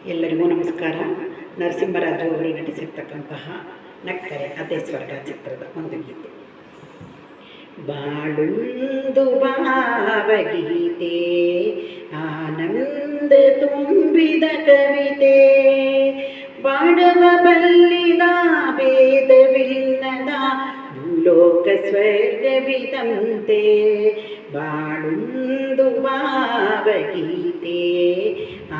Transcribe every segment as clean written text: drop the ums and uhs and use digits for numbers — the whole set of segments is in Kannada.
ಎಲ್ಲರಿಗೂ ನಮಸ್ಕಾರ. ನರಸಿಂಹರಾಜು ಅವರು ನಟಿಸಿರ್ತಕ್ಕಂತಹ ನಕ್ಕರೆ ಅದೇ ಸ್ವರ್ಗ ಚಿತ್ರದ ಒಂದು ಗೀತೆ. ಬಾಳುಂದು ಭಾವಗೀತೆ, ಆನಂದ ತುಂಬಿದ ಕವಿತೆ, ಬಾಡವ ಬಲ್ಲಿದ ಭೇದವಿಲ್ಲದ ಭೂಲೋಕ ಸ್ವರ್ಗವಿದಂತೆ. ಬಾಳುಂದು ಭಾವಗೀತೆ,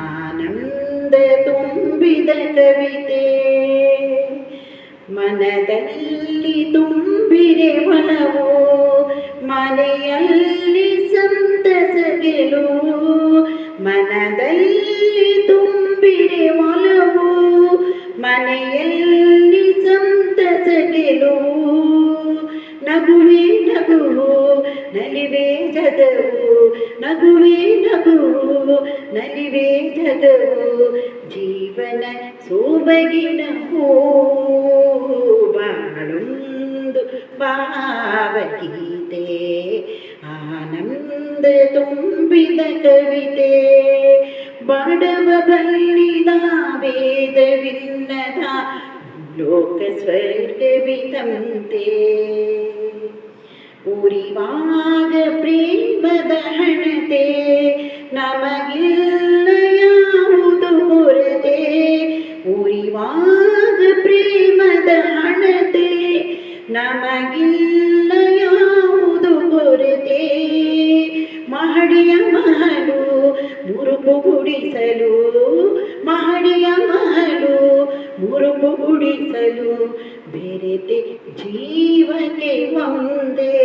ಆನಂದ ತುಂಬಿದ ಕವಿತೆ, ಮನದಲ್ಲಿ ತುಂಬಿರೆ ಒಲವು, ಮನೆಯಲ್ಲಿ ಸಂತಸ ಗೆಲುವು. ಮನದಲ್ಲಿ ತುಂಬಿರೆ ಒಲವು, ಮನೆಯಲ್ಲಿ ಸಂತಸ ಗೆಲುವು. ನಗುವೆ ನಗುವು ನಲಿವೆ ಜಗವು, ನಗುವೆ ನಗುವು ನಲಿವೆ ಜಗವು. ಜೀವನ ಸೋಬಗಿನ ಬಾಳುಂದು ಭಾವಗೀತೆ, ಆನಂದ ತುಂಬಿದ ಕವಿತೆ, ಬಡವ ಬಲ್ಲಿದ ಭೇದವಿಲ್ಲದ ಲೋಕ ಸ್ವರ್ಗವಿದಂತೆ. ಉರಿವಾಗ ಪ್ರೇಮದ ಹಣತೆ, ನಮಗಿಲ್ಲ ಯಾವುದು ಕೊರತೆ. ಉರಿವಾಗ ಪ್ರೇಮದ ಹಣತೆ, ನಮಗಿಲ್ಲ ಯಾವುದು ಕೊರತೆ. ಮಹಡಿಯ ಮಹಲು ಮುರುಪು ಗುಡಿಸಲು, ಮಹಡಿಯ ಮಹಲು ಮುರುಪು ಗುಡಿಸಲು, ಬೆರೆತೆ ಜೀವಕ್ಕೆ ಒಂದೇ.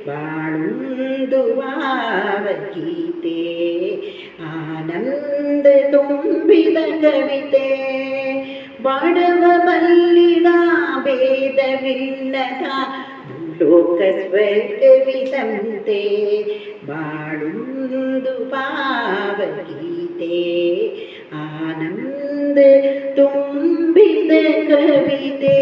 ಬಾಳುಂದು ಭಾವಗೀತೆ, ಆನಂದ ತುಂಬಿದ ಕವಿತೆ, ಬಡವ ಬಲ್ಲಿದ ಭೇದವಿಲ್ಲದ ಲೋಕ ಸ್ವರ್ಗವಿದಂತೆ. ಬಾಳುಂದು ಭಾವಗೀತೆ, ಆನಂದ ತುಂಬಿದ ಕವಿತೆ.